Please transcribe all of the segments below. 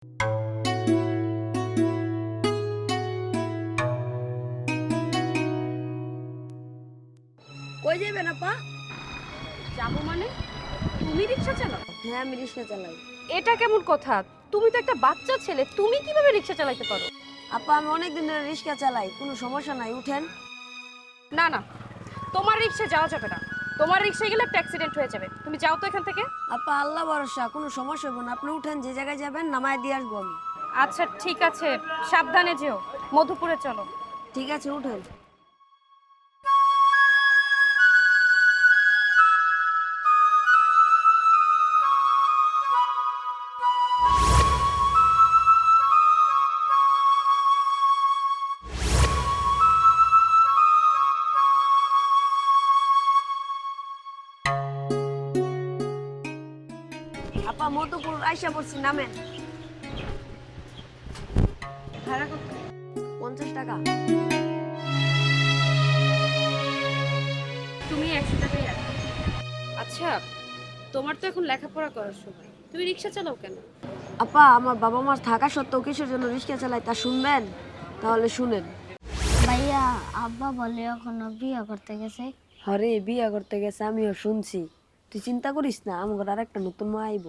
কই যাবেন আপা? যাবো মানে? তুমি রিক্সা চালাও? হ্যাঁ, আমি রিক্সা চালাই। এটা কেমন কথা? তুমি তো একটা বাচ্চা ছেলে, তুমি কিভাবে রিক্সা চালাতে পারো? আপা, আমি অনেকদিন ধরে রিক্সা চালাই, কোনো সমস্যা নাই, উঠেন। না না, তোমার রিক্সা যাওয়া যাবে না। তোমার রিক্সায় গেলে একটা অ্যাক্সিডেন্ট হয়ে যাবে। তুমি যাও তো এখান থেকে। আপা, আল্লাহ ভরসা, কোনো সমস্যা হবে না, আপনি উঠেন, যে জায়গায় যাবেন নামায় দিয়ে আসবো আমি। আচ্ছা ঠিক আছে, সাবধানে যেও। মধুপুরে চলো। ঠিক আছে, উঠেন। আপা, মধুপুর আইসা পড়ছি, নামেন। ভাড়া কত? 50 টাকা। তুমি 100 টাকাই রাখো। আচ্ছা, তোমার তো এখন লেখাপড়া করার সময়, তুমি রিক্সা চালাও কেন? আপা, আমার বাবা মার থাকা সত্ত্বেও কিসের জন্য রিক্সা চালাই তা শুনবেন? তাহলে শুনেন। ভাইয়া আব্বা বলে এখনো বিয়ে করতে গেছে। হরে, বিয়া করতে গেছে, আমিও শুনছি। তুই চিন্তা করিস না, আমার আর একটা নতুন মা আইব।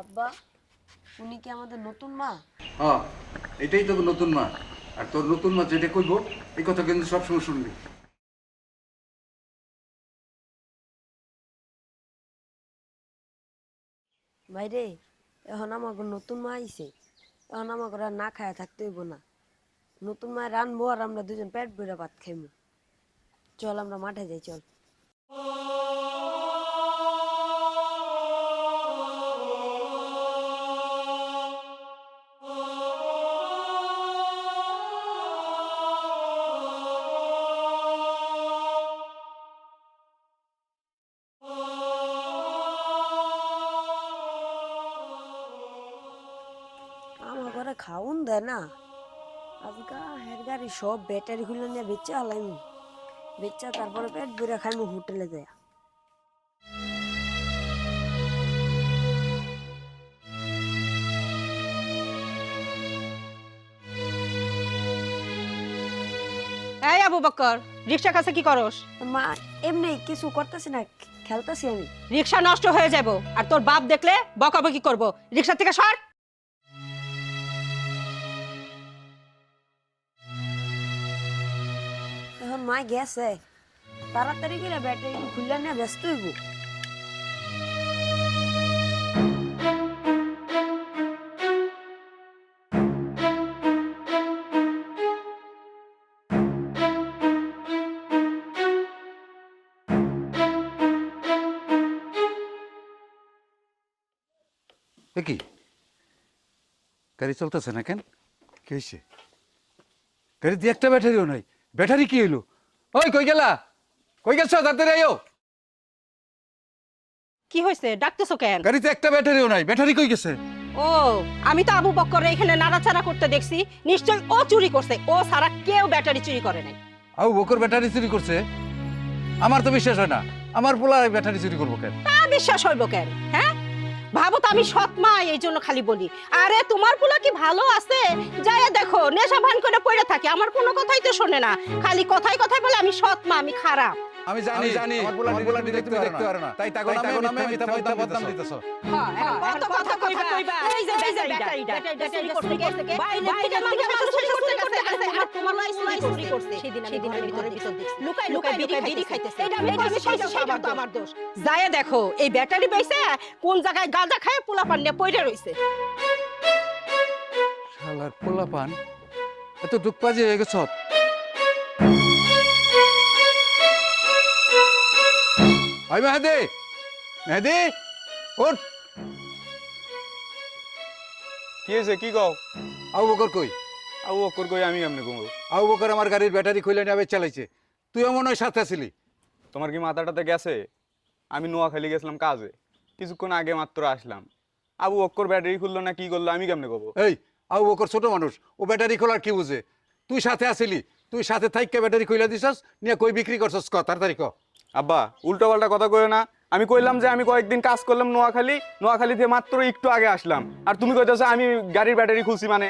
আব্বা, উনি কি আমাদের নতুন মা? হ্যাঁ, এটাই তো নতুন মা। আর তোর নতুন মা যেটা কইব এই কথা কিন্তু সবসময় শুনবি। ভাইরে, এখন আমাকে নতুন মা আইছে, এখন আমাকে আর না খায় থাকতে হইব না। নতুন মা রানবো আর আমরা দুজন পেট ভরে ভাত খাইমু। চল, আমরা মাঠে যাই, চল। আমার ঘরে খাউন দেয় না। আজকা হের গাড়ি সব ব্যাটারি খুলে নিয়ে বেচা হালাইমু। বেচা তারপরে পেট ভরে খাইমু হোটেলে যায়। এই আবু বক্কর, রিক্সা কাছে কি করস? মা, এমনি কিছু করতেছি না, খেলতেছি আমি। রিক্সা নষ্ট হয়ে যাব আর তোর বাপ দেখলে বকাবকি করব। রিক্সা থেকে সর। এখন মা গেছে, তাড়াতাড়ি করে ব্যাটারি খুলে নিয়ে ব্যস্ত হইব। কি গাড়ি চলতেছে না কেন? কি হয়েছে? গাড়িতে একটা ব্যাটারিও নাই। ব্যাটারি কি হইলো? ওই কই গেলা? কই গেছো? তাড়াতাড়ি আইও। কি হয়েছে? ডাকতেছো কেন? গাড়িতে একটা ব্যাটারিও নাই। ব্যাটারি কই গেছে? ও, আমি তো আবু বক্কর এখানে নাড়াচাড়া করতে দেখছি। নিশ্চয় ও চুরি করছে। ও সারা কেউ ব্যাটারি চুরি করে নাই। আবু বকর ব্যাটারি চুরি করছে? আমার তো বিশ্বাস হয় না। আমার পোলা ব্যাটারি চুরি করবো কেন? তা বিশ্বাস হইব কেন? হ্যাঁ, ভাবো তো আমি সৎ মা, এই জন্য খালি বলি। আরে তোমার পোলা কি ভালো আছে? যায় দেখো, নেশা ভান করে পড়ে থাকে, আমার কোনো কথাই তো শোনে না। খালি কথাই কথাই বলে আমি সৎ মা, আমি খারাপ। আমি জানি আমার পোলা দেখতে পারো না। তাই তাগো নামে মিথ্যা বদনাম দিতেছো। কত কথা কইবা? এই যে ব্যাটারিটা চুরি করতে গেছে কে? বাইরে থেকে মানুষ চুরি করতে গেছে। আর তোমার লাই চুরি করছে। সেদিন আমি ঘরের ভিতরে দেখছি। লুকাই বিড়ি খাইতেছে। এটা আমি কইছি, সেটা তো আমার দোষ। যায় দেখো, এই ব্যাটারি পাইছে কোন জায়গায় গাঁজা খায় পোলাপান নিয়ে পইড়ে রইছে। শালার পোলাপান এত দুঃখবাজি হয়ে গেছ। ভাই মেহেদি, মেহেদি ওঠ। কি হয়েছে? কি কও? আবু বকর কই? আবু বক্কর কই? আমি কেমনে ঘুমবো? আবু বকর আমার গাড়ির ব্যাটারি খুলে নিয়ে চালাইছে। তুইও মনে হয় সাথে ছিলি। তোমার কি মাথাটাতে গেছে? আমি নোয়াখালী গেছিলাম কাজে, কিছুক্ষণ আগে মাত্র আসলাম। আবু বক্কর ব্যাটারি খুললো না কি করলো আমি কেমনে কব? এই, আবু বকর ছোট মানুষ, ও ব্যাটারি খোলার কি বুঝে? তুই সাথে আসিলি, তুই সাথে থাইকে ব্যাটারি খুলে দিছস, নিয়ে কই বিক্রি করছস? ক তাড়াতাড়ি ক। আব্বা উল্টো পাল্টা কথা কইও না। আমি কইলাম যে আমি কয়েকদিন কাজ করলাম নোয়াখালী থেকে মাত্র একটু আগে আসলাম, আর তুমি কইতেছো আমি গাড়ির ব্যাটারি খুলছি মানে।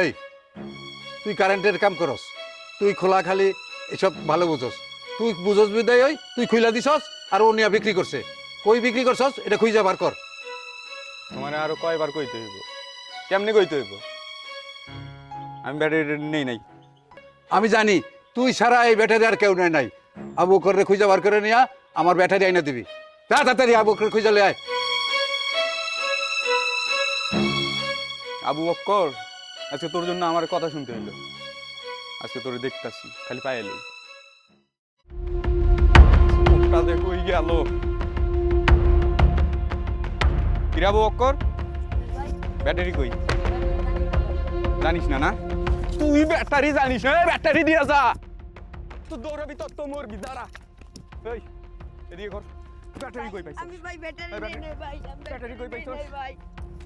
এই তুই কারেন্টের কাম করস, তুই খোলা খালি এসব ভালো বুঝস। তুই বুঝস বিদায় ওই তুই খুইলা দিছস আর ও নিয়া বিক্রি করছে। কই বিক্রি করছস এটা খুঁজে বার কর। তোমার আরো কয়বার কইতে হইব, কেমনে কইতে হইব? আমি ব্যাটারি নেই নাই। আমি জানি তুই সারা এই ব্যাটারি আর কেউ নেয় নাই। আবু বকর রে খুঁজে বার করে নিয়া আমার ব্যাটারি আইনা দিবি। তাড়াতাড়ি আবু বকর খুঁজে লয়ে আয়। আবু বক্কর, আজকে তোর জন্য আমার কথা শুনতে হইলো। আজকে তোরে দেখতাছি খালি পাইলি মুখটা দেখো ওই গেল। কিরে আবু বক্কর, ব্যাটারি কই? জানিস না? না তুই ব্যাটারি জানিস না? ব্যাটারি দিয়া যা, তুই দৌড়াবি তো মরবি। দাঁড়া, এই এদিকে কর। ব্যাটারি কই পাইছিস? আমি ভাই ব্যাটারি এই নেই নাই ভাই, আমি ব্যাটারি কই পাইছিস? নেই ভাই,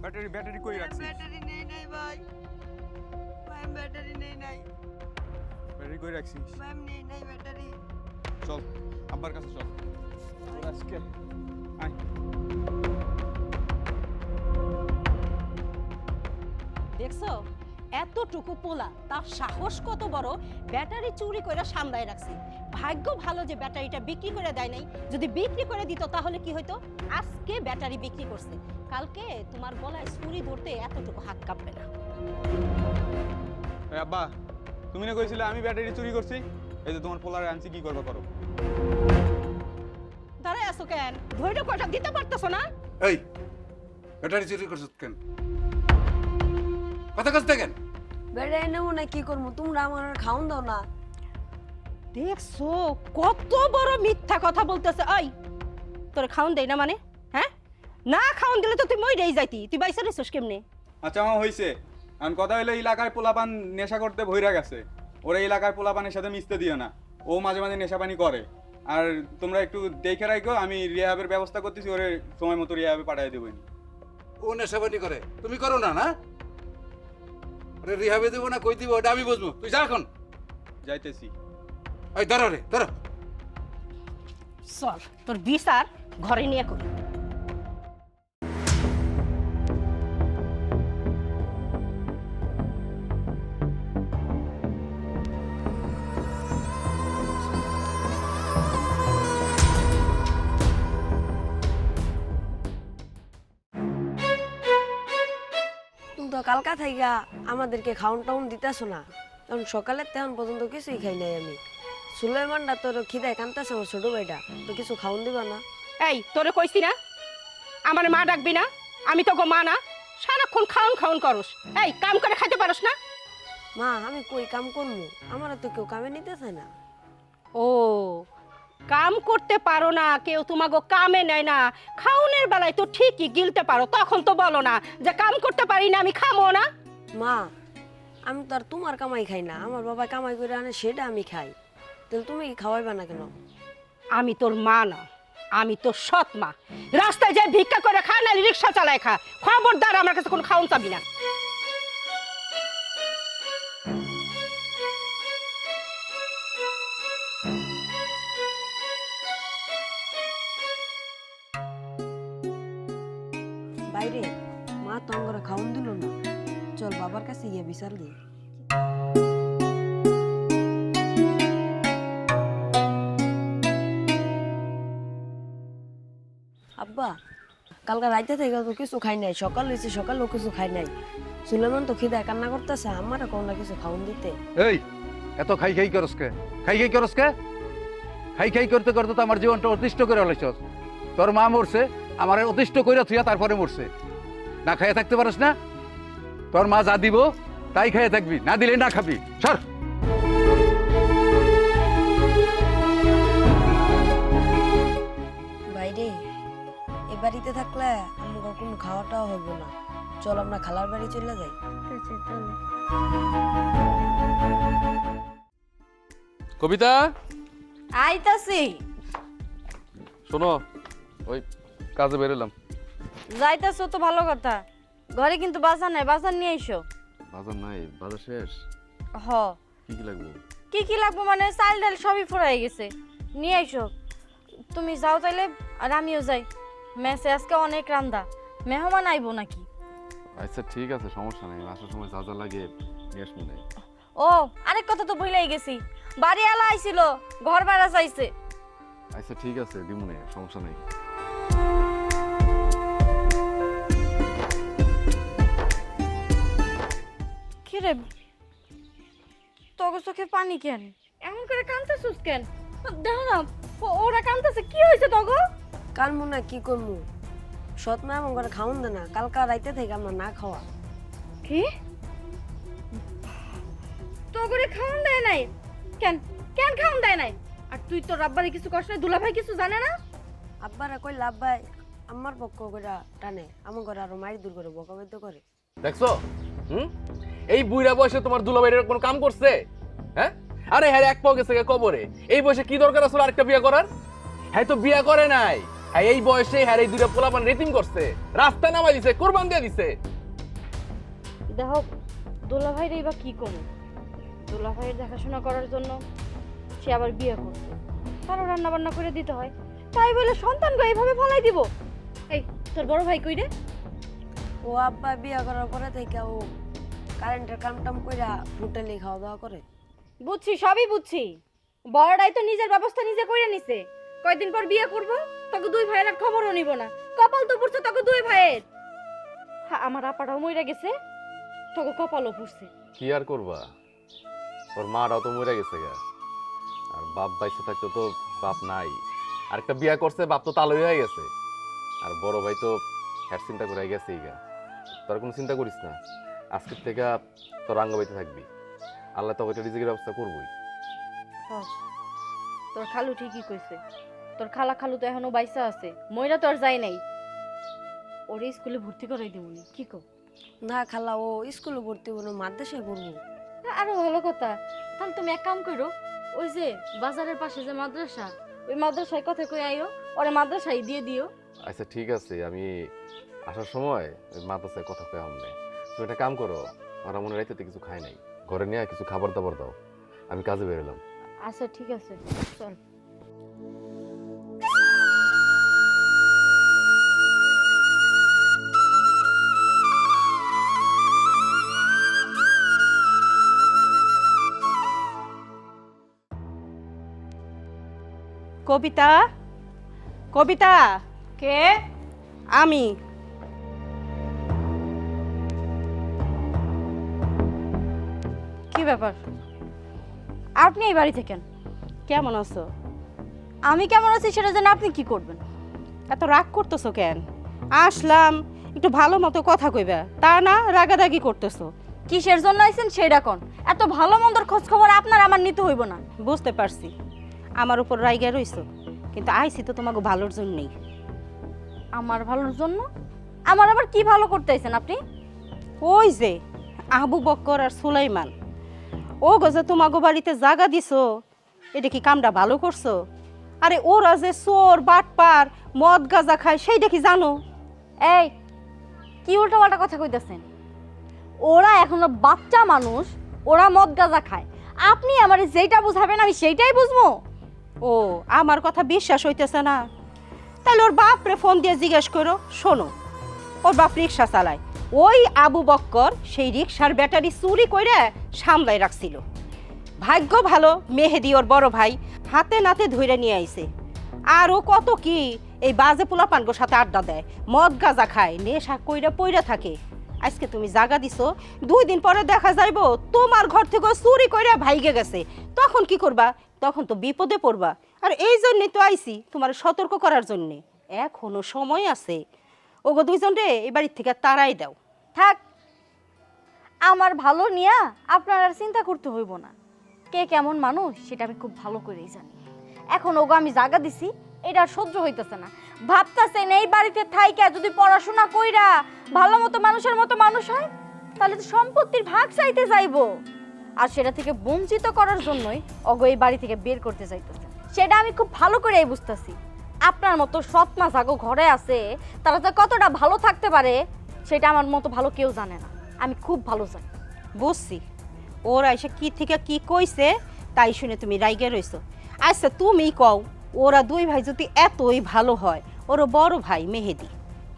ব্যাটারি কই রাখছিস? ব্যাটারি নেই নাই ভাই, ভাই আমি ব্যাটারি নেই নাই, ব্যাটারি কই রাখছিস? ভাই আমি নেই নাই ব্যাটারি। চল আব্বার কাছে চল। তোর আজকে আয়। দেখছো এতটুকু পোলা, তার সাহস কত বড়, ব্যাটারি চুরি করে সামলায় রাখছে। ভাগ্য ভালো যে ব্যাটারিটা বিক্রি করে দেয় নাই, যদি বিক্রি করে দিত তাহলে কি হইতো? আজকে ব্যাটারি বিক্রি করছে, কালকে তোমার গলায় ছুরি ধরতে এতটুকু হাত কাঁপবে না। এই আব্বা, তুমি না কইছিলে আমি ব্যাটারি চুরি করছি? এই যে তোমার পোলারে আনছি, কি করবা করো। দাঁড়ায় আছো কেন? ধৈর্য কয়টা দিতে পারতেছো না? এই ব্যাটারি চুরি করছস কেন? কথা কস দেখেন। ব্যাটারি নেবো না কি করবো, তোমরা আমার আর খাওন দাও না। দেখছো কত বড় মিথ্যা কথা বলতেছে। ওই তোর খাওন দেই না মানে? হ্যাঁ, না খাওন দিলে তো তুই মইরেই যাইতি, তুই বাইসা রেছিস কেমনে? আচ্ছা আমার হইছে। এখন কথা হইলো এলাকায় পোলাপান নেশা করতে ভইরা গেছে, ওরা এলাকার পোলাপানের সাথে মিশতে দিও না। ও মাঝে মাঝে নেশাপানি করে, আর তোমরা একটু দেখে রাখো। আমি রিহাবের ব্যবস্থা করতেছি, ওরে সময় মতো রিহাবে পাঠিয়ে দেবো। ও নেশাবানি করে, তুমি করো না? না আরে রিহাবে দেবো না কই দিব ওটা আমি বুঝবো। তুই যা এখন। যাইতেছি। এই ধরো রে ধরো। চল তোর বিচার ঘরে নিয়ে করি। তুমি তো কালকা থাইগা আমাদেরকে খাওন টাউন দিতেছো না, কারণ সকালে তেমন পর্যন্ত কিছুই খাই নাই আমি। সুলাইমানটা তোর খিদায় কান্তাছে, আমার ছোট ভাইটা, তো কিছু খাওন দিবা না? এই তোরে কইছি না আমার মা ডাকবি না? আমি তো গো মা না, সারাক্ষণ খাওন খাওন করস। এই কাম করে খাইতে পারস না? মা আমি কই কাম করবো, আমার তো কেউ কামে নিতেছে না। ও কাম করতে পারো না, কেউ তোমাকে কামে নেয় না, খাওনের বেলায় তো ঠিকই গিলতে পারো, তখন তো বলো না যে কাম করতে পারি না, আমি খামো না। মা আমি তো আর তোমার কামাই খাই না, আমার বাবা কামাই করে আনে সেটা আমি খাই, তাহলে তুমি কি খাওয়াইবা না কেন? আমি তোর মা না, আমি তোর সৎ মা। রাস্তায় যায় ভিক্ষা করে খা, না রিক্সা চালায় খা, খবরদার আমার কাছে কোনো খাওন চাবি না। বাইরে মা তো আমরা খাওন দিল না, চল বাবার কাছে গিয়ে বিচার দিই। আব্বা কালকে রাইতে থেকে তো কিছু খাই নাই, সকাল হয়েছে সকালেও কিছু খাই নাই। সুলেমান তো খিদায় কান্না করতেছে, আমার কোন না কিছু খাওন দিতে। এই এত খাই খাই করস কে? খাই খাই করস কে? খাই খাই করতে করতে তো আমার জীবনটা অতিষ্ঠ করে হলাইছস। তোর মা মরছে, আমার অতিষ্ঠ কইরা থুইয়া তারপরে মরছে। না খাইয়া থাকতে পারস না? তোর মা যা দিব তাই খাইয়া থাকবি, না দিলে না খাবি। সর। বাইরে এ বাড়িতে থাকলে আমাকে কোনো খাওয়াটাও হইব না, চল আমরা খালার বাড়ি চলে যাই। কবিতা, আইতাছি। শোনো, ওই কাজে বেরোলাম। যাইতাছো তো ভালো কথা, ঘরে কিন্তু বাজার নাই, বাজার নিয়ে আইসো। বাজার নাই? বাজার শেষ? হ। কি কি লাগবে? কি কি লাগবে মানে চাল ডাল সবই ফুরাই গেছে, নিয়ে আইসো। তুমি যাও তাইলে আর আমিও যাই। মেসে আজকে অনেক রান্দা, মেহমান আইবো নাকি? আচ্ছা ঠিক আছে, সমস্যা নেই, আসার সময় যা যা লাগে নিয়ে আসবো না। ও আরেক কথা তো ভুলেই গেছি, বাড়ি আলা আইছিল, ঘর ভাড়া চাইছে। আচ্ছা ঠিক আছে, দিমু না, সমস্যা নেই। কিরে তোকে চোখে পানি কেন? এমন করে কাঁদতেছিস কেন? দেখো না ওরা কাঁদতেছে, কি হয়েছে তোকে? কানমু না কি করমু, সৎ মা এমন করে খাওন দে না, কালকা রাইতে থেকে আমরা না খাওয়া। কি তোকে খাওয়ান দেয় নাই? কেন কেন খাওয়ান দেয় নাই? আর তুই তো রাব্বারে কিছু কষ্ট নাই, দুলাভাই কিছু জানে না? আব্বারা কই লাভ ভাই আমার পক্ষ করে টানে, আমার ঘরে আরো মারি দূর করে বকাবদ্ধ করে। দেখছো এই বুইড়া বয়সে তোমার দুলাভাইয়ের কোনো কাম করছে? হ্যাঁ, আরে হ্যাঁ এক পাও গেছে কবরে, এই বয়সে কি দরকার আসলে আরেকটা বিয়ে করার? হ্যাঁ তো বিয়ে করে নাই, হ্যাঁ এই বয়সে হ্যাঁ এই দুইটা পোলাপান রেতিম করছে, রাস্তা নামাই দিছে, কোরবান দিয়ে দিছে। দেখো দুলাভাইরে এবার কি করবো, দুলাভাইয়ের দেখাশোনা করার জন্য সে আবার বিয়ে করছে, তারও রান্না বান্না করে দিতে হয়, তাই বলে সন্তানকে এইভাবে ফলাই দিব? এই তোর বড় ভাই কই রে? ও আব্বা বিয়া করার পরে থেকে ও কারেন্টের কাম টাম কইরা হোটেলে খাওয়া দাওয়া করে। বুঝছি, সবই বুঝছি, বড়টাই তো নিজের ব্যবস্থা নিজে করে নিছে। কয়দিন পর বিয়ে করব, তোকে দুই ভাইয়ের আর খবরও নিব না, কপাল তো পড়ছে তোকে দুই ভাইয়ের। হ্যাঁ আমার আপাটাও মইরা গেছে, তোকে কপালও পড়ছে। কি আর করবা, ওর মাটাও তো মরে গেছে গা, আর বাপ বাইসে থাকতে তো বাপ নাই, আরেকটা বিয়া করছে, বাপ তো তালই হয়ে গেছে, আর বড় ভাই তো হ্যাট চিন্তা করে গেছেই গা। তোর কোনো চিন্তা করিস না, আজকের থেকে তোর রাঙ্গাবাইতে থাকবি, আল্লাহ তো ওইটা রিজিকের ব্যবস্থা করবই। তোর খালু ঠিকই কইছে, তোর খালা খালু তো এখনো বাইসা আছে, মইরা তো আর যায় নাই। ওরে স্কুলে ভর্তি করাই দিবনি, কি কো? না খালা, ও স্কুলে ভর্তি হবো না, মাদ্রাসায় পড়বো। আরো ভালো কথা, তাহলে তুমি এক কাম করো, ওই যে বাজারের পাশে যে মাদ্রাসা, ওই মাদ্রাসায় কথা কই আইও, ওরে মাদ্রাসায় দিয়ে দিও। আচ্ছা ঠিক আছে, আমি আসার সময় ওই মাদ্রাসায় কথা কয়ে আমনে। তুমি একটা কাম করো, ওরা মনে রাইতে কিছু খায় নাই, ঘরে নিয়ে কিছু খাবার দাবার দাও, আমি কাজে বেরোলাম। আচ্ছা ঠিক আছে, চল। কবিতা, কবিতা, কে? আমি। কি ব্যাপার, আপনি এই বাড়ি থেকেন? কেমন আছো? আমি কেমন আছি সেটা জানি আপনি কি করবেন? এত রাগ করতেছো কেন? আসলাম একটু ভালো মতো কথা কইবা, তা না রাগারাগি করতেছো। কিসের জন্য আইছেন সেটা কোন? এত ভালো মন্দর খোঁজ খবর আপনার আমার নিতে হইব না। বুঝতে পারছি আমার উপর রাইগা রইছো, কিন্তু আইছি তো তোমাকে ভালোর জন্যই। আমার ভালোর জন্য? আমার আবার কি ভালো করতে আইছেন আপনি? ওই যে আবু বক্কর আর সুলাইমান, ও গজে তোমাকে বাড়িতে জায়গা দিছো, এটা কি কামটা ভালো করছো? আরে ওরা যে চোর বাটপার মদ গাঁজা খায় সেইটা কি জানো? এই কি উল্টাপাল্টা কথা কইতেছেন? ওরা এখনো বাচ্চা মানুষ, ওরা মদ গাঁজা খায়, আপনি আমারে যেটা বুঝাবেন আমি সেইটাই বুঝবো। ও আমার কথা বিশ্বাস হইতেছে না? তাহলে ওর বাপরে ফোন দিয়ে জিজ্ঞেস করো। শোনো, ওর বাপ রিক্সা চালায়, ওই আবু বক্কর সেই রিক্সার ব্যাটারি চুরি করে সামলাই রাখছিল। ভাগ্য ভালো মেহেদি ওর বড় ভাই হাতে নাতে ধরে নিয়ে আইছে। আর ও কত কি এই বাজে পোলাপানগোর সাথে আড্ডা দেয়, মদ গাঁজা খায়, নেশা কইরা পইরা থাকে। আজকে তুমি জাগা দিছো, 2 দিন পরে দেখা যাইবো তোমার ঘর থেকে চুরি কইরা ভাইগে গেছে, তখন কি করবা? তখন তো বিপদে পড়বা। আর এই জন্যই তো আইছি তোমার সতর্ক করার জন্যে, এখনো সময় আছে। ওগো দুইজন রে এই বাড়ির থেকে তাড়াই দাও। থাক, আমার ভালো নিয়া আপনার আর চিন্তা করতে হইব না। কে কেমন মানুষ সেটা আমি খুব ভালো করেই জানি। এখন ওগো আমি জায়গা দিছি, এটা আর সহ্য হইতেছে না। ভাবতেছেন এই বাড়িতে থাইকা যদি পড়াশোনা কইরা ভালো মতো মানুষের মতো মানুষ হয়, তাহলে তো সম্পত্তির ভাগ চাইতে যাইবো, আর সেটা থেকে বঞ্চিত করার জন্যই ওগো এই বাড়ি থেকে বের করতে চাইতেছে। সেটা আমি খুব ভালো করেই বুঝতেছি। আপনার মতো সৎ মা জাগো ঘরে আছে, তারা তো কতটা ভালো থাকতে পারে সেটা আমার মতো ভালো কেউ জানে না, আমি খুব ভালো জানি। বুঝছি ওরা এসে কি থেকে কি কইছে তাই শুনে তুমি রাইগে রইছো। আচ্ছা তুমি কও, ওরা দুই ভাই যদি এতই ভালো হয়, ওর বড় ভাই মেহেদি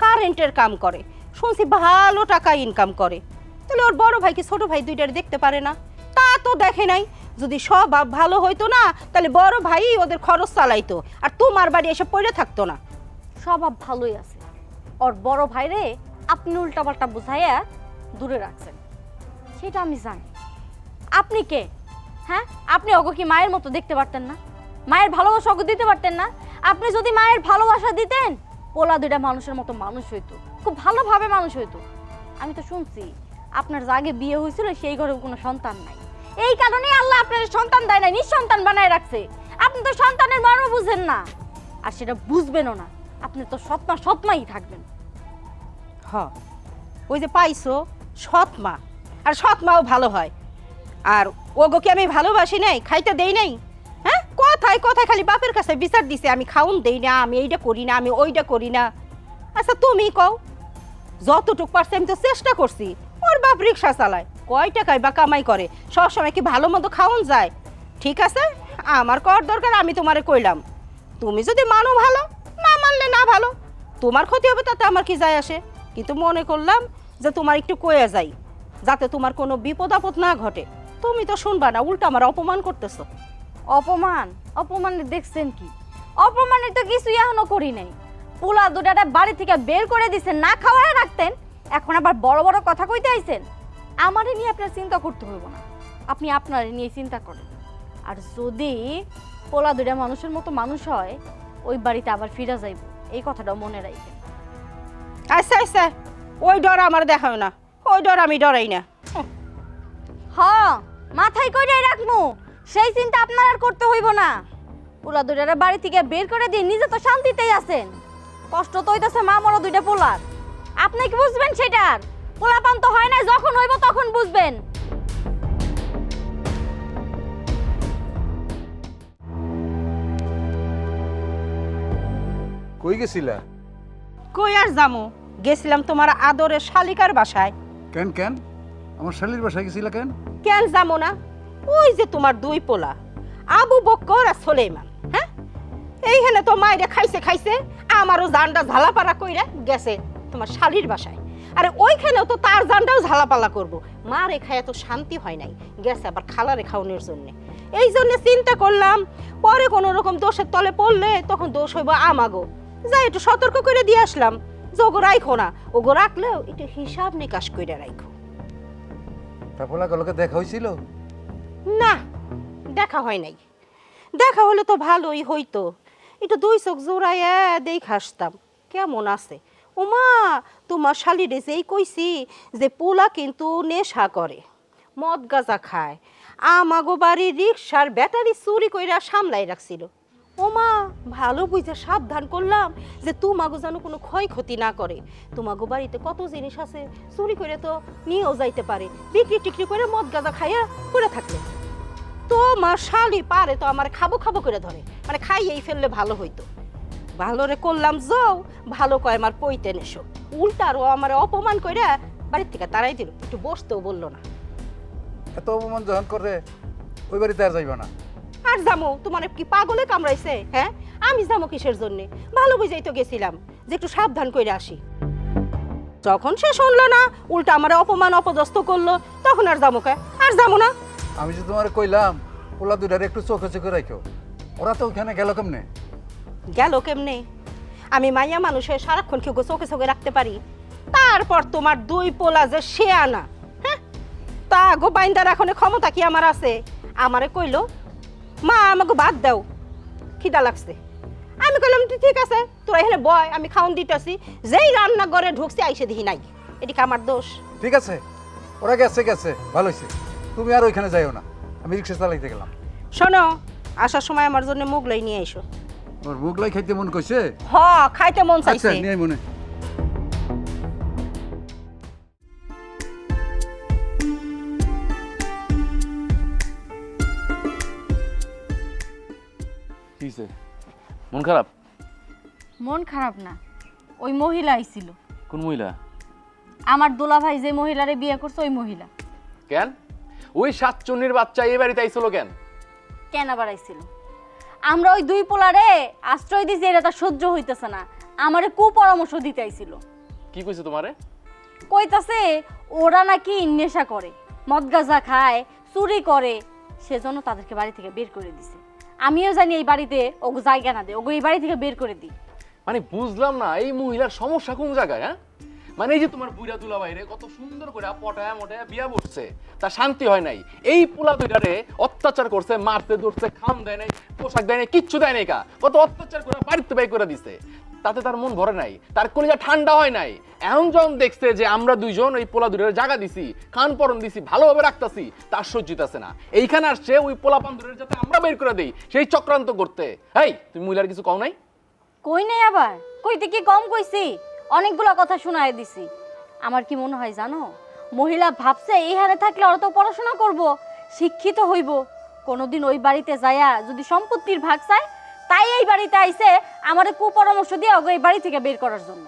কারেন্টের কাম করে, শুনছি ভালো টাকা ইনকাম করে, তাহলে ওর বড় ভাই কি ছোট ভাই দুইটার দেখতে পারে না? তা তো দেখে নাই। যদি স্বভাব ভালো হইতো না, তাহলে বড় ভাই ওদের খরচ চালাইতো, আর তোমার বাড়ি এসে পড়ে থাকতো না। স্বভাব ভালোই আছে, ওর বড় ভাইরে আপনি উল্টাপাল্টা বুঝাইয়া দূরে রাখছেন, সেটা আমি জানি। আপনি কে? হ্যাঁ, আপনি ওকে কি মায়ের মতো দেখতে পারতেন না? মায়ের ভালোবাসা ওকে দিতে পারতেন না? আপনি যদি মায়ের ভালোবাসা দিতেন, পোলা দুইটা মানুষের মতো মানুষ হইতো, খুব ভালোভাবে মানুষ হইতো। আমি তো শুনছি আপনার যে আগে বিয়ে হয়েছিল সেই ঘরে কোনো সন্তান নাই, এই কারণে আল্লাহ আপনার সন্তান দেয় না, নিঃসন্তান বানায় রাখছে। আপনি তো সন্তানের মর্ম বুঝেন না, আর সেটা বুঝবেনও না। আপনি তো সৎমা সৎমাই থাকবেন। হ, ওই যে পাইছো সৎ মা, আর সৎ মাও ভালো হয়। আর ওগোকে আমি ভালোবাসি নাই, খাইতে দেই নাই। হ্যাঁ, কথায় কথায় খালি বাপের কাছে বিচার দিছে, আমি খাউন দেই না, আমি এইটা করি না, আমি ওইটা করি না। আচ্ছা তুমি কও, যতটুক পারছি আমি তো চেষ্টা করছি। ওর বাপ রিক্সা চালায়, কয় টাকায় বা কামাই করে, সবসময় কি ভালো মতো খাওন যায়? ঠিক আছে, আমার কর দরকার, আমি তোমারে কইলাম। তুমি যদি মানো ভালো, না মানলে না ভালো, তোমার ক্ষতি হবে তাতে আমার কি যায় আসে। কিন্তু মনে করলাম যে তোমার একটু কয়ে যাই, যাতে তোমার কোনো বিপদ আপদ না ঘটে। তুমি তো শুনবা না, উল্টা আমার অপমান করতেছো। অপমান? অপমানের দেখছেন কি? অপমানের তো কিছুই এখনো করি নাই। পোলা দুটাটা বাড়ি থেকে বের করে দিছেন, না খাওয়ায় রাখতেন, এখন আবার বড় বড় কথা কইতে আইছেন। আমারে নিয়ে আপনার চিন্তা করতে হইব না, আপনি আপনারে নিয়ে চিন্তা করেন। আর যদি পোলা দুটা মানুষের মতো মানুষ হয়, ওই বাড়িতে আবার ফিরে যাইব, এই কথাটাও মনে রাখবেন। আচ্ছা আচ্ছা, ওই ডর আমার দেখাও না, ওই ডর আমি ডরাই না। হ্যাঁ, মাথায় কইরাই রাখমু, সেই চিন্তা আপনার আর করতে হইব না। পোলা দুইটারে বাড়ি থেকে বের করে দিয়ে নিজে তো শান্তিতেই আছেন, কষ্ট তো হইতাছে মা মরা দুইটা পোলার। আপনি কি বুঝবেন সেটার? পোলাপান তো হয় না, যখন হইব তখন বুঝবেন। কই গেছিলা? কই আর যামু, গেছিলাম তোমার আদরের শালিকার বাসায়। কেন কেন আমার শালির বাসায় গেছিলা কেন? কেন যামো না? ওই যে তোমার দুই পোলা, আবু বক্কর আর সুলাইমান, হ্যাঁ, এইখানে তো মাইরে খাইছে খাইছে, আমারও জানটা ঝালাপালা কইরা গেছে তোমার শালির বাসায়। আরে ওইখানেও তো তার জানটাও ঝালাপালা করবো। মা রেখা এত শান্তি হয় নাই, গেছে আবার খালা রেখাউনের জন্য। এই জন্য চিন্তা করলাম, পরে কোনো রকম দোষের তলে পড়লে তখন দোষ হইব আমাগো। যাই একটু সতর্ক করে দিয়ে আসলাম যে ওগো রাইখো না, ওগো রাখলেও একটু হিসাব নিকাশ করে রাখো। তারপর গলকে দেখা হয়েছিল? না, দেখা হয় নাই। দেখা হলে তো ভালোই হইতো, একটু দুই চোখ জোড়াইয়া দেখে আসতাম কেমন আছে। ওমা, তোমার শালিরে যেই কইছি যে পোলা কিন্তু নেশা করে, মদ গাঁজা খায়, আমাগো বাড়ির রিক্সার ব্যাটারি চুরি কইরা সামলাই রাখছিল। ওমা, ভালো বুঝে সাবধান করলাম যে তোমাগো যেন কোনো ক্ষয়ক্ষতি না করে। তোমাগো বাড়িতে কত জিনিস আছে, চুরি করে তো নিয়েও যাইতে পারে, বিক্রি টিক্রি করে মদ গাঁজা খাইয়া করে থাকলে। তোমার শালি পারে তো আমার খাবো খাবো করে ধরে, মানে খাইয়েই ফেললে ভালো হইতো। ভালোরে করলাম যাও, ভালো কয় আমার পইতে নেশো, উল্টারও আমার অপমান কইরা বাড়ির থেকে তারাই দিল, একটু বসতেও বললো না। এত অপমান যখন করে ওই বাড়িতে আর যাইবা না। আর যামো, তোমার কি পাগলে কামড়াইছে? হ্যাঁ, আমি যাবো কিসের জন্যে? ভালো বুঝাই তো গেছিলাম যে একটু সাবধান করে আসি। যখন সে শুনলো না, উল্টা আমার অপমান অপদস্থ করলো, তখন আর যাবো কে? আর যাবো না। আমি যে তোমার কইলাম পোলা দুটারে একটু চোখে চোখে রাখো, ওরা তো ওখানে গেল কেমনে? গেল কেমনে? আমি মাইয়া মানুষের সারাক্ষণ কেউ চোখে চোখে রাখতে পারি? তারপর তোমার দুই পোলা যে সে আনা, হ্যাঁ, তা গো বাইন্দার এখন ক্ষমতা কি আমার আছে? আমারে কইলো, মা আমাকে ভাত দাও, খিদা লাগছে। আমি কইলাম ঠিক আছে, তোরা এখানে বয়, আমি খাওন দিতেছি। যেই রান্না ঘরে ঢুকছি আইসে দেখি নাই, এদিকে আমার দোষ। ঠিক আছে, ওরা গেছে গেছে, ভালো হয়েছে, তুমি আর ওইখানে যাইও না, আমি রিক্সা চালাইতে গেলাম। শোনো, আসার সময় আমার জন্য মুগলাই নিয়ে এসো। ওর মুগলাই খাইতে মন কইছে? হ, খাইতে মন চাইছে। আচ্ছা, নিয়ে মনে। কিছে? মন খারাপ? মন খারাপ না, ওই মহিলা আইছিল। কোন মহিলা? আমার দোলা ভাই যে মহিলারে বিয়ে করছে ওই মহিলা। কেন? ওই সাতচন্নির বাচ্চা এই বাড়িতে আইছিল কেন? কেন আবার আইছিল? আমরা ওই দুই পোলারে আশ্রয় দিয়েছি, এটা তার সহ্য হইতেছে না, আমারে কুপরামর্শ দিতে আইছিল। কি কইছে তোমারে? কইতাছে ওরা নাকি নেশা করে, মদ গাঁজা খায়, চুরি করে, সেজন্য তাদেরকে বাড়ি থেকে বের করে দিছে। আমিও জানি এই বাড়িতে ওগো জায়গা না দে, ওগো এই বাড়ি থেকে বের করে দিই। মানে বুঝলাম না এই মহিলার সমস্যা কোন জায়গায়। হ্যাঁ, মানে এই যে তোমার বুইরা দুলা বাইরে কত সুন্দর করে পটায়া মোটায়া বিয়া বসছে, তার শান্তি হয় নাই। এই পোলা দুইটারে অত্যাচার করছে, মারতে ধরছে, খাম দেয় নাই, পোশাক দেয় নাই, কিচ্ছু দেয় নাই, কত অত্যাচার করে বাড়িতে বাই করে দিছে। তাতে তার মন ভরে নাই, তার কলিজা ঠান্ডা হয় নাই। এখন যখন দেখছে যে আমরা দুইজন ওই পোলা দুইটারে জায়গা দিছি, খান পরন দিছি, ভালোভাবে রাখতাছি, তার সহ্যিত আছে না। এইখানে আসছে ওই পোলা পান্দুরের যাতে আমরা বের করে দেই সেই চক্রান্ত করতে। এই তুমি মহিলার কিছু কও নাই? কই নাই, আবার কইতে কি কম কইছি? অনেকগুলো কথা শোনায় দিছি। আমার কি মনে হয় জানো, মহিলা ভাবছে এইখানে থাকলে ওরা তো পড়াশোনা করব, শিক্ষিত হইব, কোনোদিন ওই বাড়িতে যায়া যদি সম্পত্তির ভাগ চায়, তাই এই বাড়িতে আইছে আমারে কুপরামর্শ দিয়ে ওকে এই বাড়ি থেকে বের করার জন্য।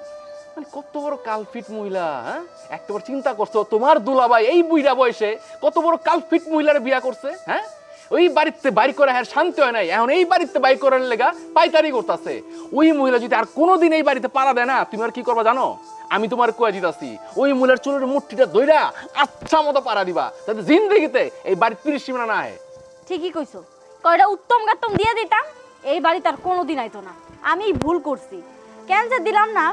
মানে কত বড় কালফিট মহিলা। হ্যাঁ, একটাবার চিন্তা করছো তোমার দুলাভাই এই বুইড়া বয়সে কত বড় কালফিট মহিলার বিয়া করছে। হ্যাঁ, ওই বাড়িতে বাড়ি করে হ্যাঁ শান্তি হয় নাই, এখন এই বাড়িতে বাড়ি করার লেগা পাইতারি করতেছে। ওই মহিলা যদি আর কোনোদিন এই বাড়িতে পাড়া দেয় না, তুমি আর কি করবা জানো? আমি তোমার কয়ে দিতাছি, ওই মহিলার চুলের মুঠিটা ধইরা আচ্ছা মতো পাড়া দিবা, যাতে জিন্দেগিতে এই বাড়ির 30 সীমানা না হয়। ঠিকই কইছো, কয়টা উত্তম গাত্তম দিয়ে দিতাম, এই বাড়িতে আর কোনোদিন আইতো না। আমি ভুল করছি, কেন যে দিলাম না।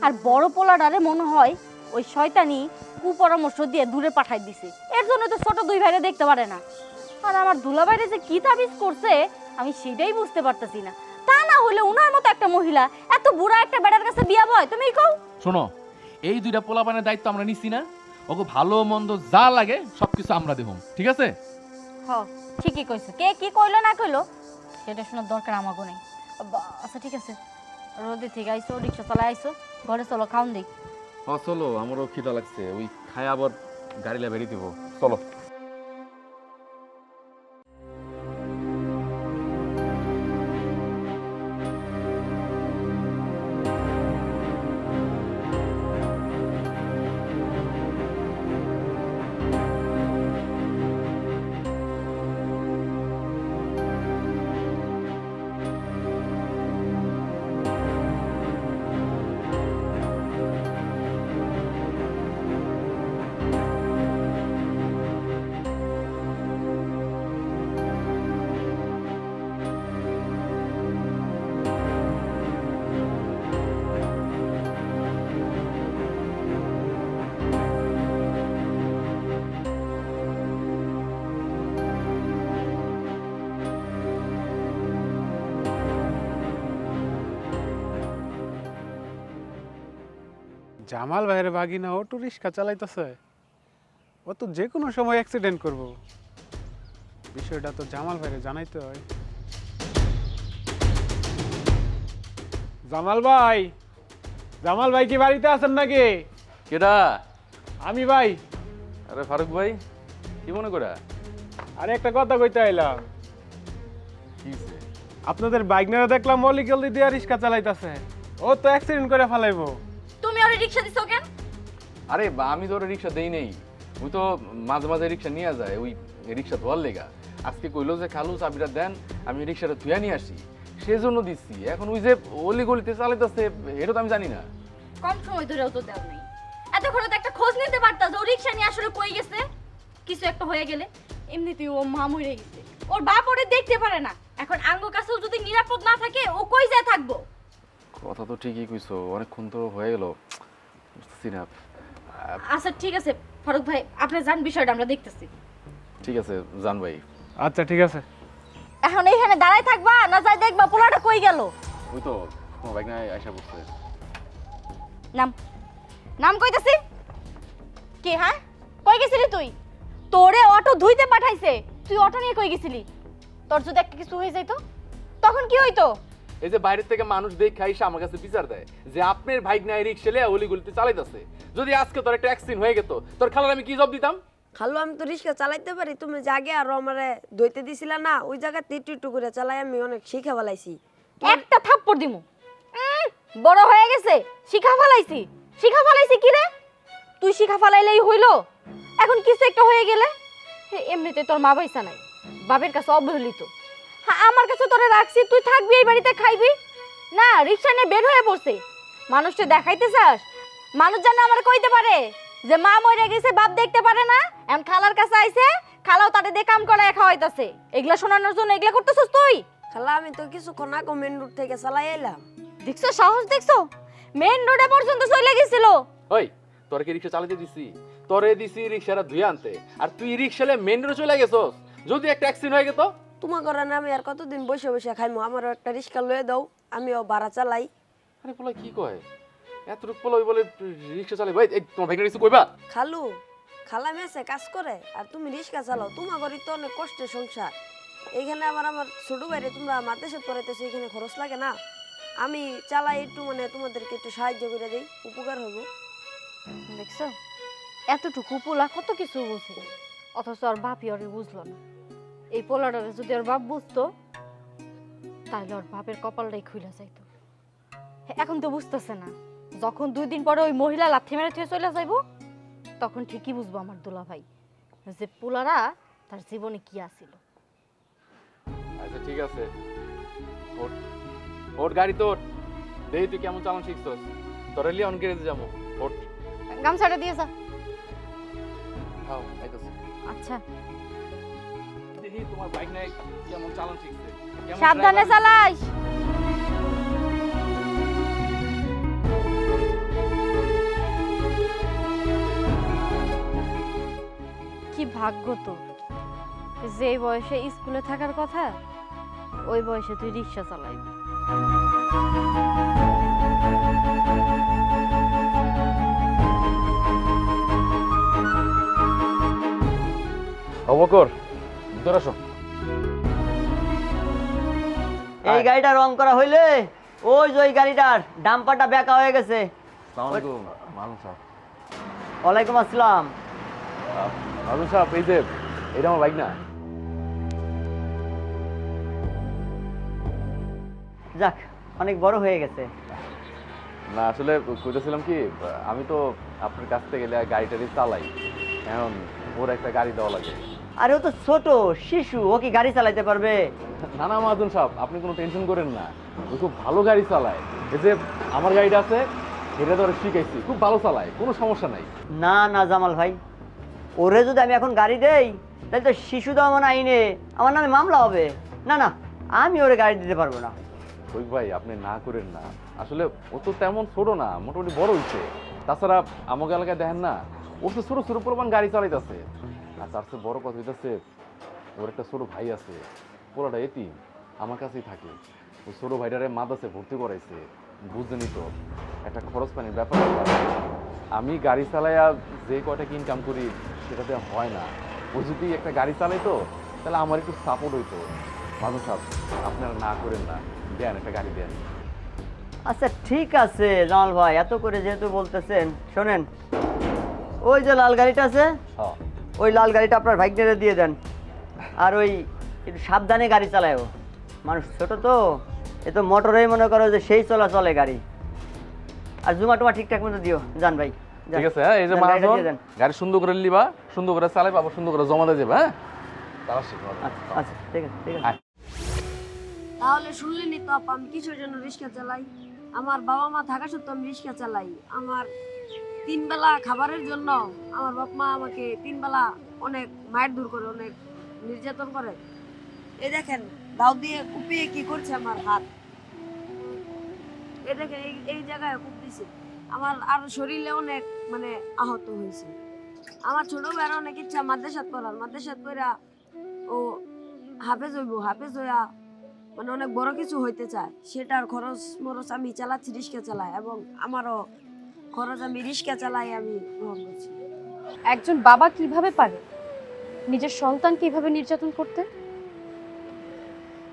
আর বড় পোলাডারে মনে হয় ওই শয়তানি কুপরামর্শ দিয়ে দূরে পাঠাই দিছে, এর জন্য তো ছোট দুই ভাইরে দেখতে পারে না। আর আমার দুলাভাইরে যে কি তাবিজ করছে আমি সেটাই বুঝতে পারতেছি না। তা না হলে উনার মতো একটা মহিলা এত বুড়া একটা বেটার কাছে বিয়া বয়, তুমি কও? শোনো, এই দুইটা পোলাপানের দায়িত্ব আমরা নিছি না, ওকে ভালো মন্দ যা লাগে সবকিছু আমরা দেব, ঠিক আছে? হ, ঠিকই কইছো। কে কি কইলো না কইলো সেটা শোনার দরকার আমাকে নেই। আচ্ছা ঠিক আছে, রোদে থেকে আইসো, রিক্সা চালাই আইসো, ঘরে চলো খাওন দিই। চলো, আমারও খিদা লাগছে, ওই খাই আবার গাড়িলা বেরিয়ে দিব। চলো। জামাল ভাইয়ের বাগিনা অটো রিক্সা চালাইতেছে, ও তো যে কোনো সময় অ্যাক্সিডেন্ট করব। বিষয়টা তো জামাল ভাইরে জানাইতে হয়। জামাল ভাই, জামাল ভাই কি বাড়িতে আছেন নাকি? কেডা? আমি ভাই। আরে ফারুক ভাই, কি মনে করে? আরে একটা কথা কইতে আইলাম। কি হইছে? আপনাদের বাইকনারা দেখলাম মলিকল দিয়ে রিক্সা চালাইতেছে, ও তো অ্যাক্সিডেন্ট করে ফেলাইবো। তুমি ওরে রিক্সা দিছো কেন? আরে আমি তো ওর রিক্সা দেই নেই, ওই তো মাঝে মাঝে রিক্সা নিয়ে যায়, ওই রিক্সা ধোয়ার লেগা। আজকে কইলো যে খালু চাবিটা দেন, আমি রিক্সাটা ধুয়া নিয়ে আসি, সেজন্য দিচ্ছি। এখন ওই যে অলি গলিতে চালাইতেছে এটা তো আমি জানি না। কম সময় ধরেও তো দেও নাই, এতক্ষণে তো একটা খোঁজ নিতে পারতা যে ও রিক্সা নিয়ে আসলে কই গেছে। কিছু একটা হয়ে গেলে এমনিতেই ও মা মরে গেছে, ওর বাপ ওরে দেখতে পারে না। এখন আঙ্গ কাছেও যদি নিরাপদ না থাকে ও কই যায় থাকবো? কথা তো ঠিকই কইছো, অনেকক্ষণ তো হয়ে গেল, বুঝতেছি না। আচ্ছা ঠিক আছে ফারুক ভাই, আপনি জান বিষয়টা আমরা দেখতেছি। ঠিক আছে জান ভাই। আচ্ছা ঠিক আছে। এখন এইখানে দাঁড়ায় থাকবা না যাই দেখবা পোলাটা কই গেল? ওই তো তোমার বাইক না আইসা পড়ছে। নাম নাম কইতাছি কি? হ্যাঁ, কই গেছিলি তুই? তোরে অটো ধুইতে পাঠাইছে, তুই অটো নিয়ে কই গেছিলি? তোর যদি একটা কিছু হয়ে যাইতো তখন কি হইতো? এই যে বাইরের থেকে মানুষ দেখে আইসা আমার কাছে বিচার দেয় যে আপনার বাইক নাই রিক্সা লিয়ে অলি গলিতে চালাইতেছে, যদি আজকে তোর একটা অ্যাক্সিডেন্ট হয়ে যেত তোর খালার আমি কি জবাব দিতাম? খালু আমি তো রিক্সা চালাইতে পারি, তুমি জাগে আর আমারে দইতে দিছিলা না, ওই জায়গাতে একটু একটু করে চালাই আমি অনেক শিখে ফেলাইছি। একটা থাপ্পড় দিমু। বড় হয়ে গেছে, শিখা ফেলাইছি। শিখা ফেলাইছি কি রে? তুই শিখা ফেলাইলেই হইলো? এখন কিছু একটা হয়ে গেলে এমনিতে তোর মা পয়সা নাই, বাপের কাছে অবহেলিত। হ্যাঁ, আমার কাছে তোরে রাখছি, তুই থাকবি এই বাড়িতে, খাইবি না? রিক্সা নিয়ে বের হয়ে পড়ছে। মানুষকে দেখাইতে চাস? মানুষ জানে আমার কইতে পারে যে মা মরে গেছে, বাপ দেখতে পারে না। এখন খালার কাছে আইছে, খালাও তারে দিয়ে কাম করে খাওয়াইতাছে। এগুলা শোনানোর জন্য এগুলা করতেছস তুই? খালা আমি তো কিছুক্ষণ আগে মেন রোড থেকে চালাই এলাম। দেখছো সাহস, দেখছো? মেন রোডে পর্যন্ত চলে গেছিল। ওই তোর কি রিক্সা চালাতে দিছি? তোরে দিছি রিক্সাটা ধুয়ে আনতে, আর তুই রিক্সালে মেন রোডে চলে গেছস। যদি একটা অ্যাক্সিডেন্ট হয়ে গেত? তোমার ঘরে না আমি আর কতদিন বসে বসে খাইমু? আমারও একটা রিক্সা লয়ে দাও, আমিও ভাড়া চালাই। আরে পোলা কি কয়, এতটুক পোলা ওই বলে রিক্সা চালাই? ভাই তোমার ভাইকে কিছু কইবা? খালু, খালা মেসে কাজ করে আর তুমি রিক্সা চালাও। তোমার ঘরে তো অনেক কষ্টের সংসার। এইখানে আমার ছোট ভাইরে তোমরা মাদ্রাসা পড়াইতেছো, এখানে খরচ লাগে না? আমি চালাই একটু, মানে তোমাদেরকে একটু সাহায্য করে দিই, উপকার হবো। দেখছো এতটুকু পোলা কত কিছু বুঝে, অথচ ওর বাপই ওরে বুঝলো না। এই পোলাটারে যদি ওর বাপ বুঝতো, তাহলে ওর বাপের কপালটাই খুলে যাইতো। এখন তো বুঝতেছে না। যখন 2 দিন পরে ওই মহিলা লাথি মেরে থুয়ে চলে যাইবো, তখন ঠিকই বুঝবো আমার দুলা ভাই যে পোলারা তার জীবনে কি আছিল। আচ্ছা ঠিক আছে, ওঠ ওঠ, গাড়ি তোর। দেখি তুই কেমন চালান শিখছস। তোর লিয়ে অন গ্যারেজে যাবো। ওঠ, গামছাটা দিয়ে যা। খাও আইতাছি। আচ্ছা, দেখি তোমার বাইক নাই কেমন চালান শিখছে। কেমন সাবধানে driver- চালাইস। কি ভাগ্য তোর যে বয়সে স্কুলে থাকার কথা, ওই বয়সে তুই রিক্সা চালাইবি। অবকর ভিতর আসো। এই গাড়িটা রং করা হইলে ওই যে ওই গাড়িটার ডাম্পারটা বেঁকা হয়ে গেছে। আসসালামু আলাইকুম মামুন সাহেব। ওয়ালাইকুম আসসালাম। মামুন সাহেব, এই যে এটা আমার বাইক না। যাক, অনেক বড় হয়ে গেছে। না আসলে কইতেছিলাম কি, আমি তো আপনার কাছ থেকে গেলে গাড়িটারি চালাই, এখন ওর একটা গাড়ি দেওয়া লাগে। আরে ও তো ছোট শিশু, ও কি গাড়ি চালাইতে পারবে? না না মাহাজন সাহেব, আপনি কোনো টেনশন করেন না, ও খুব ভালো গাড়ি চালায়। এই যে আমার গাড়িটা আছে, এটা ধরে শিখাইছি, খুব ভালো চালায়, কোনো সমস্যা নাই। না না জামাল ভাই, ওরে যদি আমি এখন গাড়ি দেই তাহলে তো শিশু দমন আইনে আমার নামে মামলা হবে। না না, আমি ওরে গাড়ি দিতে পারবো না। ওই ভাই আপনি না করেন না, আসলে ও তো তেমন ছোট না, মোটামুটি বড় হইছে। তাছাড়া আমাকে এলাকায় দেখেন না, ওর তো ছোট ছোট পরিমাণ গাড়ি চালাইতেছে। আর তার চেয়ে বড় কথা হইতেছে, ওর একটা ছোট ভাই আছে, পোলাটা এতিম, আমার কাছেই থাকে। ওই ছোট ভাইটারে মাদ্রাসায় ভর্তি করাইছে, বুঝছেনই তো একটা খরচ পানির ব্যাপার আছে। আমি গাড়ি চালাইয়া যে কয়টা ইনকাম করি সেটাতে হয় না। ও যদি একটা গাড়ি চালাইতো তাহলে আমার একটু সাপোর্ট হইতো। মানুষ আপনারা না করেন না, দেন একটা গাড়ি দেন। আচ্ছা ঠিক আছে জামাল ভাই, এত করে যেহেতু বলতেছেন, শোনেন ওই যে লাল গাড়িটা আছে, হ্যাঁ ওই লাল গাড়িটা আপনার ভাইকনেরে দিয়ে দেন। আর ওই একটু সাবধানে গাড়ি চালায়, ও মানুষ ছোট তো, এ তো মোটরেই মনে করো যে সেই চলে গাড়ি। আর জুমা টুমা ঠিকঠাক মতো দিও, যান ভাই যান। ঠিক আছে, হ্যাঁ এই যে যান, গাড়িটা মাহাজন, দিয়ে দেন। গাড়ি সুন্দর করে লিবা, সুন্দর করে চালাইবা, আবার সুন্দর করে জমা দিয়ে যাবে। হ্যাঁ তারা শিখবে। আচ্ছা আচ্ছা ঠিক আছে ঠিক আছে। আয়। তাহলে শুনলেনি তো আপা, আমি কিসের জন্য রিক্সা চালাই? আমার বাবা মা থাকা সত্ত্বেও আমি রিক্সা চালাই। আমার 3 বেলা খাবারের জন্য আমার বাপ মা আমাকে 3 বেলা অনেক মায়ের দূর করে, অনেক নির্যাতন করে। এই দেখেন দাও দিয়ে কুপিয়ে কি করছে আমার হাত। এই দেখেন এই জায়গায় কুপ দিছে। আমার আরো শরীরে অনেক মানে আহত হয়েছে। আমার ছোট ভাইয়ের অনেক ইচ্ছা মাদ্রাসাত পড়ার, মাদ্রাসাত পড়া ও হাফেজ হইব, হাফেজ হইয়া মানে অনেক বড় কিছু হইতে চায়। সেটার খরচ মরচ আমি চালাচ্ছি, রিক্সা চালাই, এবং আমারও খরচ আমি রিক্সা চালাই আমি গ্রহণ করছি। একজন বাবা কিভাবে পারে নিজের সন্তান কিভাবে নির্যাতন করতে?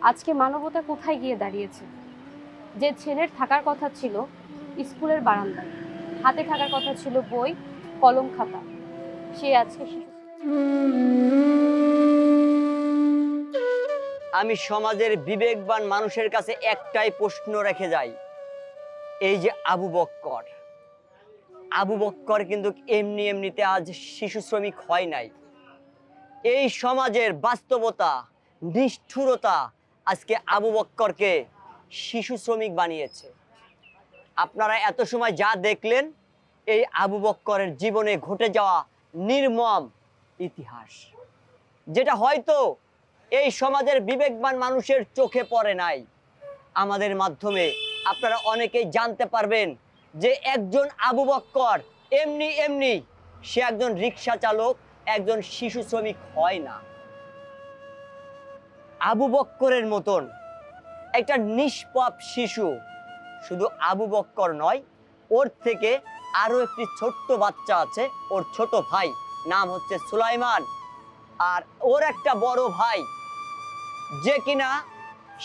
আজকে মানবতা কোথায় গিয়ে দাঁড়িয়েছে? যে ছেলের থাকার কথা ছিল স্কুলের বারান্দায়, হাতে থাকার কথা ছিল বই কলম খাতা, সে আজকে শিশু। আমি সমাজের বিবেকবান মানুষের কাছে একটাই প্রশ্ন রেখে যাই, এই যে আবু বক্কর কিন্তু এমনি এমনিতে আজ শিশু শ্রমিক হয় নাই। এই সমাজের বাস্তবতা, নিষ্ঠুরতা আজকে আবু বক্করকে শিশু শ্রমিক বানিয়েছে। আপনারা এত সময় যা দেখলেন এই আবু বক্করের জীবনে ঘটে যাওয়া নির্মম ইতিহাস, যেটা হয়তো এই সমাজের বিবেকবান মানুষের চোখে পড়ে নাই। আমাদের মাধ্যমে আপনারা অনেকেই জানতে পারবেন যে একজন আবু বক্কর এমনি সে একজন রিক্সা চালক, একজন শিশু শ্রমিক হয় না। আবু বক্করের মতন একটা নিষ্পাপ শিশু, শুধু আবু বক্কর নয়, ওর থেকে আরো একটি ছোট্ট বাচ্চা আছে, ওর ছোট ভাই, নাম হচ্ছে সুলাইমান। আর ওর একটা বড় ভাই যে কিনা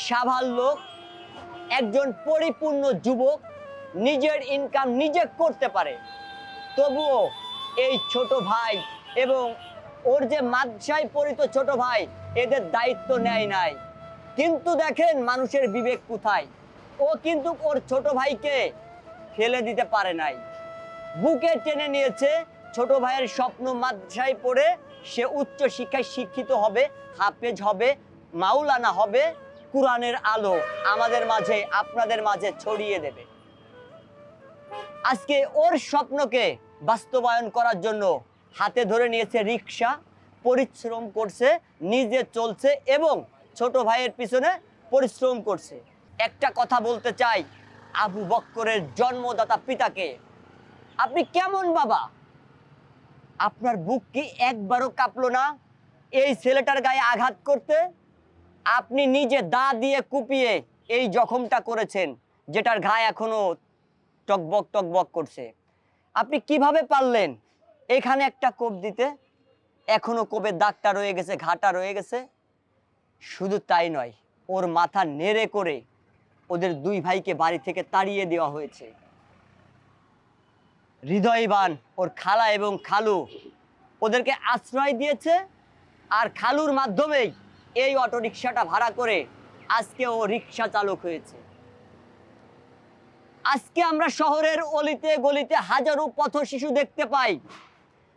সাভার লোক, একজন পরিপূর্ণ যুবক, নিজের ইনকাম নিজে করতে পারে। তবুও এই ছোট ভাই এবং ওর যে মাদ্রাসায় পড়িত ছোট ভাই, এদের দায়িত্ব নেয় নাই। কিন্তু দেখেন মানুষের বিবেক কোথায়, ও কিন্তু ওর ছোট ভাইকে ফেলে দিতে পারে নাই, বুকে টেনে নিয়েছে। ছোট ভাইয়ের স্বপ্ন মাদ্রাসায় পড়ে সে উচ্চ শিক্ষায় শিক্ষিত হবে, হাফেজ হবে, মাওলানা হবে, কোরআনের আলো আমাদের মাঝে আপনাদের মাঝে ছড়িয়ে দেবে। আজকে ওর স্বপ্নকে বাস্তবায়ন করার জন্য হাতে ধরে নিয়েছে রিক্সা, পরিশ্রম করছে, নিজে চলছে এবং ছোট ভাইয়ের পিছনে পরিশ্রম করছে। একটা কথা বলতে চাই আবু বক্করের জন্মদাতা পিতাকে, আপনি কেমন বাবা? আপনার বুক কি একবারও কাঁপলো না এই ছেলেটার গায়ে আঘাত করতে? আপনি নিজে দা দিয়ে কুপিয়ে এই জখমটা করেছেন, যেটার গায়ে এখনো টকবক করছে। আপনি কিভাবে পারলেন এখানে একটা কোপ দিতে? এখনো কোপের দাগটা রয়ে গেছে, ঘাটা রয়ে গেছে। শুধু তাই নয়, ওর মাথা নেড়ে করে ওদের দুই ভাইকে বাড়ি থেকে তাড়িয়ে দেওয়া হয়েছে। হৃদয়বান ওর খালা এবং খালু ওদেরকে আশ্রয় দিয়েছে, আর খালুর মাধ্যমেই এই অটোরিকশাটা ভাড়া করে আজকে ও রিক্সা চালক হয়েছে। আজকে আমরা শহরের অলিতে গলিতে হাজারো পথ শিশু দেখতে পাই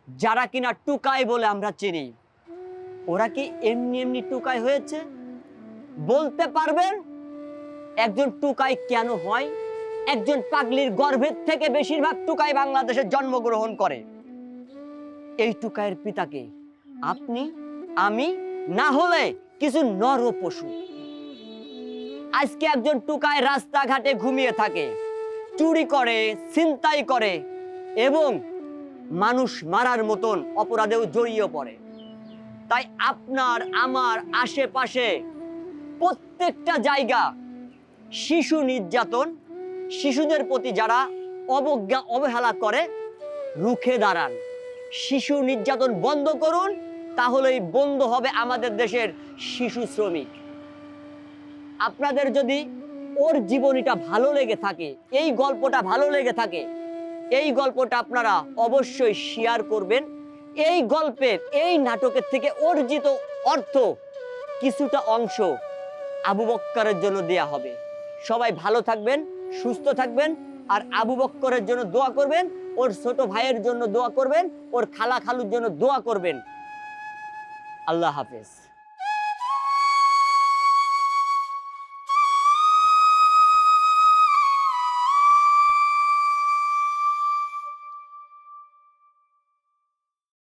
যারা কিনা টুকাই বলে আমরা চিনি। ওরা কি এমনি টুকাই হয়েছে? বলতে পারবেন একজন টুকাই কেন হয়? একজন পাগলির গর্ভের থেকে বেশিরভাগ টুকাই বাংলাদেশে জন্মগ্রহণ করে। এই টুকাইয়ের পিতাকে আপনি, আমি, না হলে কিছু নর পশু। আজকে একজন টুকাই রাস্তাঘাটে ঘুমিয়ে থাকে, চুরি করে, ছিনতাই করে এবং মানুষ মারার মতন অপরাধেও জড়িয়ে পড়ে। তাই আপনার আমার আশেপাশে প্রত্যেকটা জায়গা শিশু নির্যাতন, শিশুদের প্রতি যারা অবজ্ঞা অবহেলা করে রুখে দাঁড়ান। শিশু নির্যাতন বন্ধ করুন, তাহলেই বন্ধ হবে আমাদের দেশের শিশু শ্রমিক। আপনাদের যদি ওর জীবনীটা ভালো লেগে থাকে, এই গল্পটা ভালো লেগে থাকে, এই গল্পটা আপনারা অবশ্যই শেয়ার করবেন। এই গল্পের, এই নাটকের থেকে অর্জিত অর্থ কিছুটা অংশ আবু বক্করের জন্য দেয়া হবে। সবাই ভালো থাকবেন, সুস্থ থাকবেন, আর আবু বক্করের জন্য দোয়া করবেন, ওর ছোট ভাইয়ের জন্য দোয়া করবেন, ওর খালা খালুর জন্য দোয়া করবেন। আল্লাহ হাফেজ।